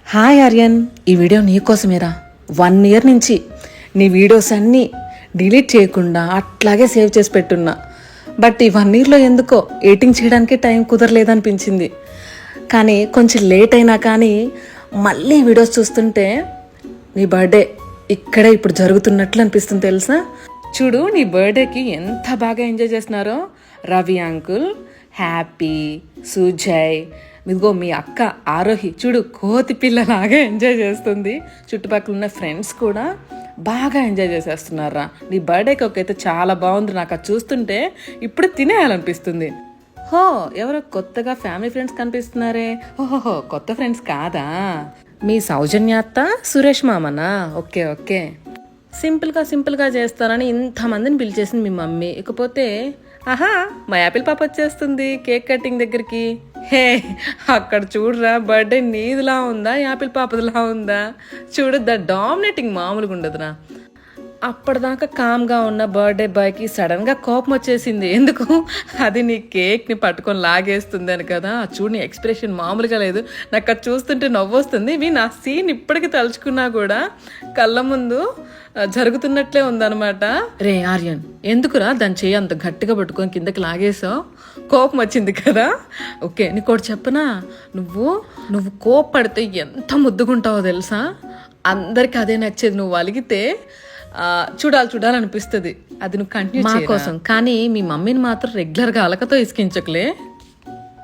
Hi Aryan, ఈ video నీకోసమేరా. 1 year నుంచి నీ వీడియోస్ అన్నీ డిలీట్ చేయకుండా అట్లాగే సేవ్ చేసి పెట్టున్నా. బట్ ఈ 1 ఇయర్లో ఎందుకో ఎడిటింగ్ చేయడానికి టైం కుదరలేదనిపించింది. కానీ కొంచెం లేట్ అయినా కానీ మళ్ళీ వీడియోస్ చూస్తుంటే నీ బర్త్డే ఇక్కడే ఇప్పుడు జరుగుతున్నట్లు అనిపిస్తుంది తెలుసా. చూడు, నీ బర్త్డేకి ఎంత బాగా ఎంజాయ్ చేస్తున్నారో. రవి అంకుల్, హ్యాపీ, సుజయ్, ఇదిగో మీ అక్క ఆరోహి చూడు కోతి పిల్లలాగా ఎంజాయ్ చేస్తుంది. చుట్టుపక్కల ఉన్న ఫ్రెండ్స్ కూడా బాగా ఎంజాయ్ చేసేస్తున్నారా. నీ బర్త్డేకి ఒకైతే చాలా బాగుంది. నాకు అది చూస్తుంటే ఇప్పుడు తినేయాలనిపిస్తుంది. హో, ఎవరో కొత్తగా ఫ్యామిలీ ఫ్రెండ్స్ కనిపిస్తున్నారే. ఓహోహో, కొత్త ఫ్రెండ్స్ కాదా? మీ సౌజన్య అత్త, సురేష్ మామనా? Okay okay. సింపుల్గా చేస్తారని ఇంతమందిని పిలిచేసింది మీ మమ్మీ. ఇకపోతే ఆహా, మా యాపిల్ పాప వచ్చేస్తుంది కేక్ కటింగ్ దగ్గరికి. హే, అక్కడ చూడరా, బర్త్డే నీదిలా ఉందా యాపిల్ పాపదిలా ఉందా? చూడు, ద డామినేటింగ్ మామూలుగా ఉండదురా. అప్పటిదాకా కామ్గా ఉన్న బర్త్డే బాయ్కి సడన్గా కోపం వచ్చేసింది. ఎందుకు? అది నీ కేక్ని పట్టుకొని లాగేస్తుంది అని కదా. చూడు, నీ ఎక్స్ప్రెషన్ మామూలుగా లేదు. నాకు అది చూస్తుంటే నవ్వొస్తుంది. ఇవి నా సీన్ ఇప్పటికీ తలుచుకున్నా కూడా కళ్ళ ముందు జరుగుతున్నట్లే ఉందన్నమాట. రే ఆర్యన్, ఎందుకురా దాన్ని చెయ్యి అంత గట్టిగా పట్టుకొని కిందకి లాగేసావు? కోపం వచ్చింది కదా. ఓకే, నీకోటి చెప్పనా, నువ్వు కోపడితే ఎంత ముద్దుకుంటావో తెలుసా. అందరికి అదే నచ్చేది. నువ్వు అలిగితే చూడాలనిపిస్తుంది. అది నువ్వు కంటిన్యూ మా కోసం. కానీ మీ మమ్మీని మాత్రం రెగ్యులర్గా అలకతో ఇసుకించకులే.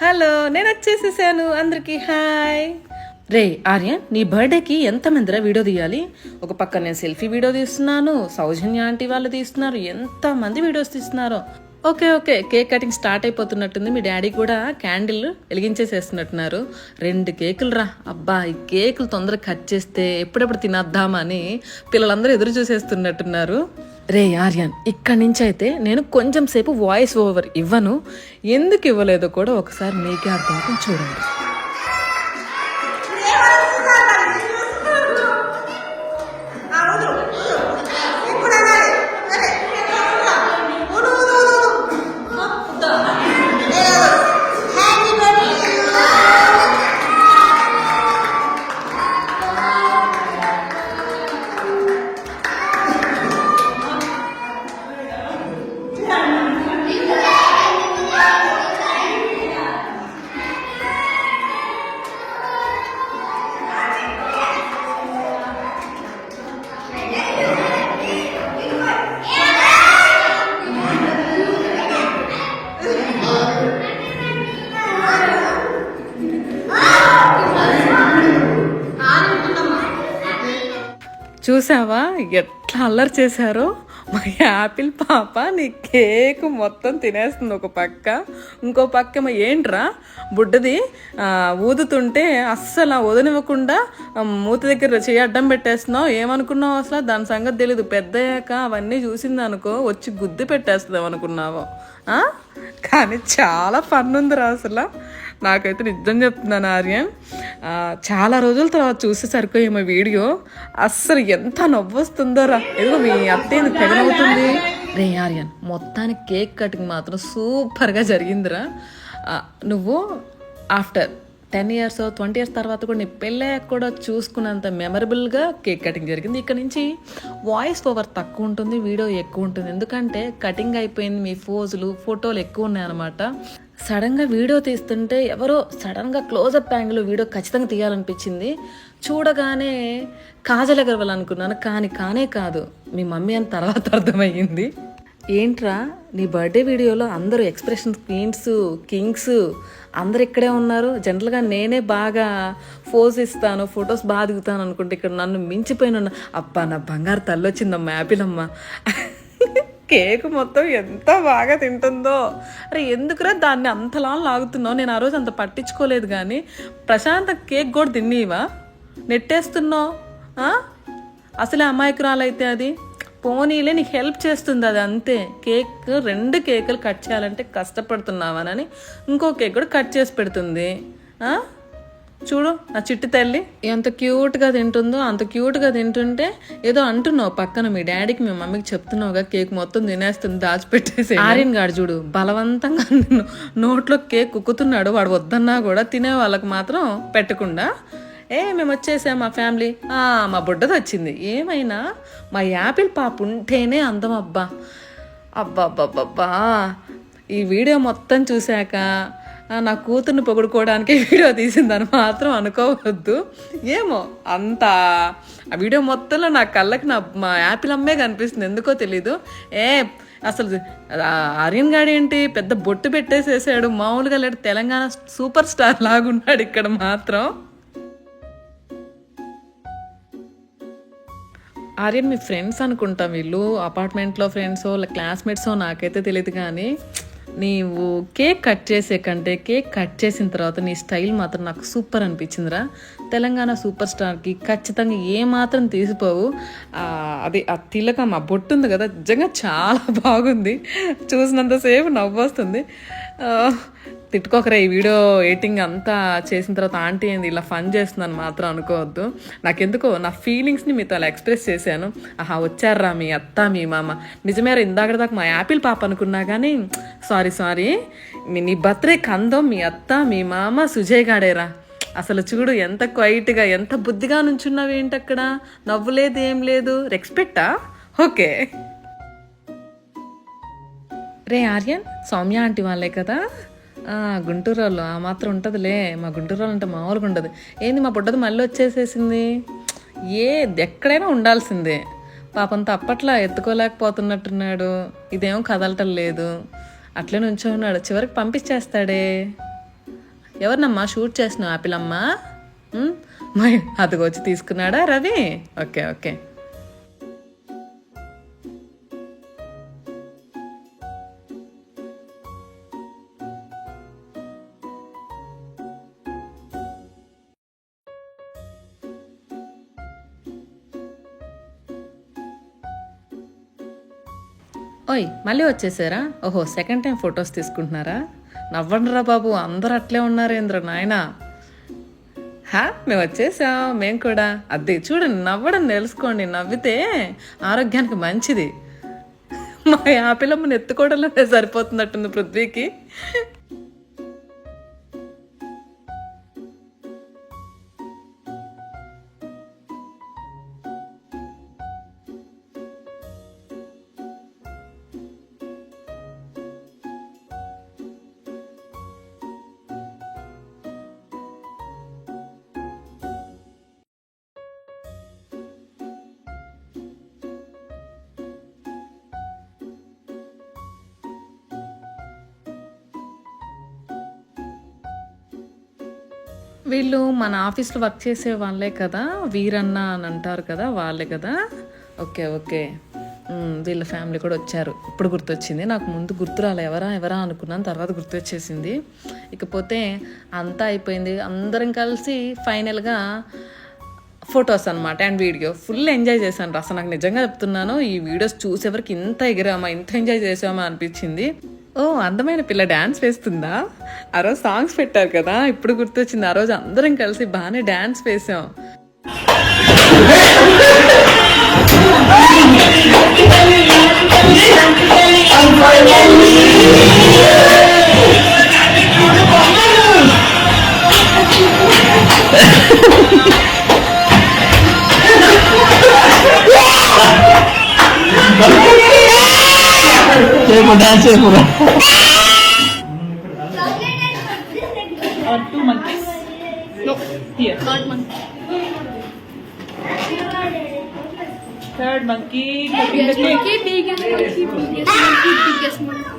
హలో, నేను వచ్చేసేసాను. అందరికి హాయ్. రే ఆర్యన్, నీ బర్త్డేకి ఎంతమందిరా వీడియో తీయాలి? ఒక పక్క నేను సెల్ఫీ వీడియో తీస్తున్నాను, సౌజన్య ఆంటీ వాళ్ళు తీస్తున్నారు, ఎంతమంది వీడియోస్ తీస్తున్నారో. ఓకే కేక్ కటింగ్ స్టార్ట్ అయిపోతున్నట్టుంది. మీ డాడీ కూడా క్యాండిల్ వెలిగించేసేస్తున్నట్టున్నారు. 2 కేకులు రా. అబ్బా, ఈ కేకులు తొందరగా కట్ చేస్తే ఎప్పుడెప్పుడు తినద్దామని పిల్లలందరూ ఎదురు చూసేస్తున్నట్టున్నారు. రే ఆర్యన్, ఇక్కడి నుంచి అయితే నేను కొంచెం సేపు వాయిస్ ఓవర్ ఇవ్వను. ఎందుకు ఇవ్వలేదో కూడా ఒకసారి మీకే అర్థం చూడండి. చూసావా ఎట్లా అల్లరి చేశారో? మా యాపిల్ పాప నీ కేక్ మొత్తం తినేస్తుంది ఒక పక్క. ఇంకో పక్క ఏంట్రా బుడ్డది ఊదుతుంటే అస్సలు వదనివ్వకుండా మూతి దగ్గర చేయి అడ్డం పెట్టేస్తున్నావు. ఏమనుకున్నావు అసలు? దాని సంగతి తెలీదు. పెద్దయ్యాక అవన్నీ చూసింది అనుకో వచ్చి గుద్ది పెట్టేస్తావు అనుకున్నావు. కానీ చాలా ఫన్ ఉందిరా అసలు. నాకైతే నిజం చెప్తున్నాను ఆర్యన్, చాలా రోజుల తర్వాత చూసేసరికి ఏమో వీడియో అస్సలు ఎంత నవ్వొస్తుందో రా. ఏదో మీ అత్తయ్య తెగనవుతుంది. రే ఆర్యన్, మొత్తానికి కేక్ కటింగ్ మాత్రం సూపర్గా జరిగిందిరా. నువ్వు ఆఫ్టర్ 10 years 20 years తర్వాత కూడా నీ పెళ్ళయ్యాక కూడా చూసుకున్నంత మెమరబుల్గా కేక్ కటింగ్ జరిగింది. ఇక్కడ నుంచి వాయిస్ ఓవర్ తక్కువ ఉంటుంది, వీడియో ఎక్కువ ఉంటుంది. ఎందుకంటే కటింగ్ అయిపోయింది, మీ ఫోటోలు ఎక్కువ ఉన్నాయన్నమాట. సడన్గా వీడియో తీస్తుంటే ఎవరో సడన్గా క్లోజప్ యాంగిల్ వీడియో ఖచ్చితంగా తీయాలనిపించింది. చూడగానే కాజల్ అగర్వాల్ అనుకున్నాను, కానీ కానే కాదు, మీ మమ్మీ అని తర్వాత అర్థమయ్యింది. ఏంట్రా, నీ బర్త్డే వీడియోలో అందరూ ఎక్స్ప్రెషన్ క్వీన్స్, కింగ్స్ అందరు ఇక్కడే ఉన్నారు. జనరల్గా నేనే బాగా ఫోజ్ ఇస్తాను, ఫొటోస్ బాగా దిగుతాను అనుకుంటే ఇక్కడ నన్ను మించిపోయిన అబ్బా నా బంగారు తల్లి వచ్చిందమ్మా యాపిల్ అమ్మ. కేక్ మొత్తం ఎంత బాగా తింటుందో. అరే ఎందుకురా దాన్ని అంతలా లాగుతున్నావు? నేను ఆ రోజు అంత పట్టించుకోలేదు, కానీ ప్రశాంత కేక్ కూడా తిన్నీవా? నెట్టేస్తున్నావు. అసలే అమాయకురాలైతే అది పోనీలే, నీకు హెల్ప్ చేస్తుంది అది అంతే. కేక్ 2 కేకులు కట్ చేయాలంటే కష్టపడుతున్నావనని ఇంకో కేక్ కూడా కట్ చేసి పెడుతుంది. చూడు నా చిట్టి తల్లి ఎంత క్యూట్గా తింటుందో. అంత క్యూట్గా తింటుంటే ఏదో అంటున్నావు పక్కన మీ డాడీకి మీ మమ్మీకి చెప్తున్నావుగా కేక్ మొత్తం తినేస్తుంది దాచిపెట్టేసి. ఆర్యన్ గాడు చూడు బలవంతంగా నోట్లో కేక్ కుక్కుతున్నాడు. వాడు వద్దన్నా కూడా తినే వాళ్ళకి మాత్రం పెట్టకుండా మేము వచ్చేసాం మా ఫ్యామిలీ. మా బుడ్డది వచ్చింది. ఏమైనా మా యాపిల్ పాప ఉంటేనే అందం. అబ్బా అబ్బా అబ్బా ఈ వీడియో మొత్తం చూశాక నా కూతుర్ని పొగుడుకోవడానికి వీడియో తీసిందని మాత్రం అనుకోవద్దు. ఏమో అంత ఆ వీడియో మొత్తంలో నా కళ్ళకి మా యాపిల్ అమ్మే కనిపిస్తుంది, ఎందుకో తెలీదు. అసలు ఆర్యన్ గాడు ఏంటి పెద్ద బొట్టు పెట్టేసేసాడు, మామూలుగా లేడు, తెలంగాణ సూపర్ స్టార్ లాగున్నాడు ఇక్కడ మాత్రం. ఆర్యన్ మీ ఫ్రెండ్స్ అనుకుంటా, వీళ్ళు అపార్ట్మెంట్లో ఫ్రెండ్సో క్లాస్మేట్సో నాకైతే తెలియదు. కానీ నీవు కేక్ కట్ చేసే కంటే కేక్ కట్ చేసిన తర్వాత నీ స్టైల్ మాత్రం నాకు సూపర్ అనిపించిందిరా. తెలంగాణ సూపర్ స్టార్కి ఖచ్చితంగా ఏమాత్రం తీసిపోవు. అది ఆ తిలకం ఆ బొట్టు ఉంది కదా, నిజంగా చాలా బాగుంది. చూసినంతసేపు నవ్వు వస్తుంది. తిట్టుకోకరా, ఈ వీడియో ఎడిటింగ్ అంతా చేసిన తర్వాత ఆంటీ ఏంది ఇలా ఫన్ చేస్తుందని మాత్రం అనుకోవద్దు. నాకెందుకో నా ఫీలింగ్స్ని మీతో అలా ఎక్స్ప్రెస్ చేశాను. వచ్చారా మీ అత్త మీ మామ. నిజమేరా, ఇందాక దాకా మా యాపిల్ పాప అనుకున్నా కానీ సారీ నీ బర్త్డే కందో మీ అత్త మీ మామ సుజయ్ గాడేరా. అసలు చూడు ఎంత క్వైట్గా ఎంత బుద్ధిగా నుంచున్నావు ఏంటి అక్కడ, నవ్వులేదు ఏం లేదు. రెస్పెక్టా? ఓకే. రే ఆర్యన్, సౌమ్య ఆంటీ వాళ్ళే కదా గుంటూరు వాళ్ళు. ఆ మాత్రం ఉంటుందిలే, మా గుంటూరు వాళ్ళు అంటే మామూలుగా ఉండదు. ఏంది మా బుడ్డది మళ్ళీ వచ్చేసేసింది. ఎక్కడైనా ఉండాల్సిందే. పాపంతా అప్పట్లో ఎత్తుకోలేకపోతున్నట్టున్నాడు, ఇదేమో కదలటం లేదు, అట్లే నుంచో ఉన్నాడు. చివరికి పంపించేస్తాడే. ఎవరినమ్మా షూట్ చేసినావు ఆపిలమ్మ? అదిగొచ్చి తీసుకున్నాడా రవి? ఓకే. ఓయ్ మళ్ళీ వచ్చేసారా? ఓహో, సెకండ్ టైం ఫొటోస్ తీసుకుంటున్నారా? నవ్వండిరా బాబు, అందరూ అట్లే ఉన్నారేంద్ర నాయన. మేము వచ్చేసాం, మేము కూడా. అదే చూడండి, నవ్వడం తెలుసుకోండి, నవ్వితే ఆరోగ్యానికి మంచిది. మా యాపిలమ్మని ఎత్తుకోవడంలోనే సరిపోతున్నట్టుంది పృథ్వీకి. వీళ్ళు మన ఆఫీస్లో వర్క్ చేసే వాళ్ళే కదా, వీరన్న అని అంటారు కదా, వాళ్ళే కదా. ఓకే. వీళ్ళ ఫ్యామిలీ కూడా వచ్చారు. ఇప్పుడు గుర్తొచ్చింది, నాకు ముందు గుర్తు రాలే ఎవరా అనుకున్నాను, తర్వాత గుర్తొచ్చేసింది. ఇకపోతే అంతా అయిపోయింది, అందరం కలిసి ఫైనల్గా ఫొటోస్ అనమాట అండ్ వీడియో ఫుల్ ఎంజాయ్ చేశాను. అసలు నాకు నిజంగా చెప్తున్నాను, ఈ వీడియోస్ చూసేవరకు ఇంత ఎగిరామా, ఇంత ఎంజాయ్ చేసామా అనిపించింది. అందమైన పిల్ల డ్యాన్స్ వేస్తుందా? ఆ రోజు సాంగ్స్ పెట్టారు కదా, ఇప్పుడు గుర్తొచ్చింది. ఆ రోజు అందరం కలిసి బాగానే డ్యాన్స్ వేసాం. డాన్స్ చేయకూడదు. Two monkeys. No, here. Third monkey. Third monkey. Biggest monkey, biggest monkey, biggest monkey, biggest monkey.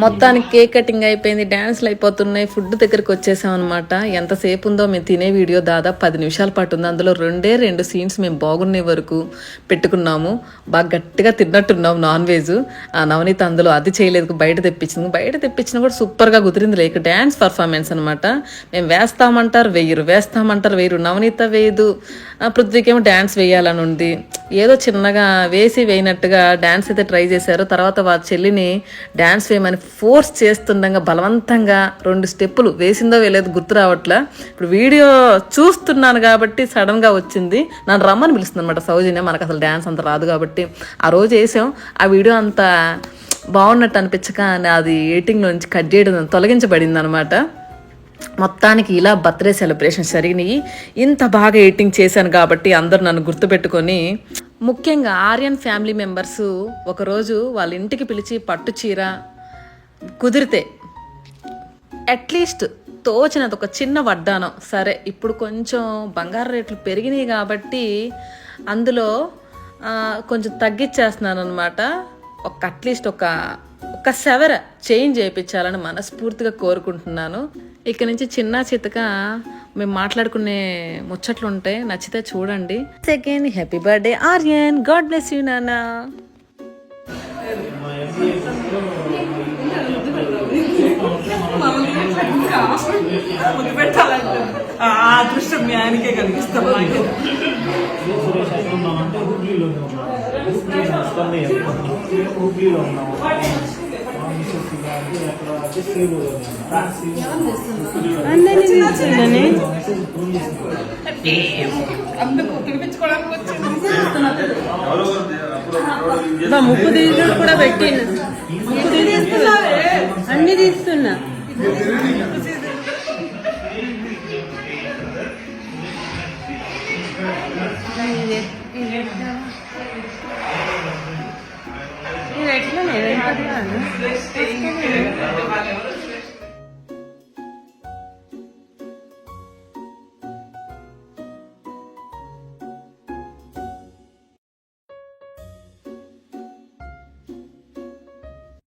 మొత్తానికి కేక్ కటింగ్ అయిపోయింది, డ్యాన్స్లు అయిపోతున్నాయి, ఫుడ్ దగ్గరికి వచ్చేసాం అనమాట. ఎంతసేపు ఉందో మేము తినే వీడియో దాదాపు 10 నిమిషాల పాటు ఉంది. అందులో 2 సీన్స్ మేము బాగున్నే వరకు పెట్టుకున్నాము. బాగా గట్టిగా తిన్నట్టున్నాం నాన్ వెజ్. నవనీత అందులో అది చేయలేదు, బయట తెప్పించిన కూడా సూపర్గా కుదిరింది. లేక డ్యాన్స్ పర్ఫార్మెన్స్ అనమాట. మేము వేస్తామంటారు వేయరు. నవనీత వేయదు, పృథ్వీకేమో డ్యాన్స్ వేయాలని ఉంది. ఏదో చిన్నగా వేయనట్టుగా డ్యాన్స్ అయితే ట్రై చేశారు. తర్వాత వాళ్ళ చెల్లిని డ్యాన్స్ వేయమని ఫోర్స్ చేస్తుండగా బలవంతంగా 2 స్టెప్పులు వేసిందో వేయలేదు గుర్తు రావట్లా. ఇప్పుడు వీడియో చూస్తున్నాను కాబట్టి సడన్గా వచ్చింది. నన్ను రమ్మని పిలుస్తుంది అనమాట సౌజన్య. మనకు అసలు డ్యాన్స్ అంత రాదు కాబట్టి ఆ రోజు వేసాం. ఆ వీడియో అంతా బాగున్నట్టు అనిపించక అది ఎడిటింగ్ నుంచి కట్ చేయడం తొలగించబడింది అనమాట. మొత్తానికి ఇలా బర్త్డే సెలబ్రేషన్ జరిగినాయి. ఇంత బాగా ఎడిటింగ్ చేశాను కాబట్టి అందరూ నన్ను గుర్తుపెట్టుకొని, ముఖ్యంగా ఆర్యన్ ఫ్యామిలీ మెంబర్స్ ఒకరోజు వాళ్ళ ఇంటికి పిలిచి పట్టు చీర కుదిరితే అట్లీస్ట్ తోచినంత ఒక చిన్న వడ్డానం, సరే ఇప్పుడు కొంచెం బంగారు రేట్లు పెరిగినాయి కాబట్టి అందులో కొంచెం తగ్గించేస్తున్నాను అనమాట. అట్లీస్ట్ ఒక సెవెర చేంజ్ చేయించాలని మనస్ఫూర్తిగా కోరుకుంటున్నాను. ఇక్కడ నుంచి చిన్న చితక మేము మాట్లాడుకునే ముచ్చట్లు ఉంటాయి, నచ్చితే చూడండి. Second happy birthday Aryan, God bless you నాన్న. అదృష్టం మీ ఆయనకే కలిగిస్తాం. ముక్కు తీసుడు కూడా పెట్టిండు, అన్ని తీస్తున్నా. ఇది ఎట్లా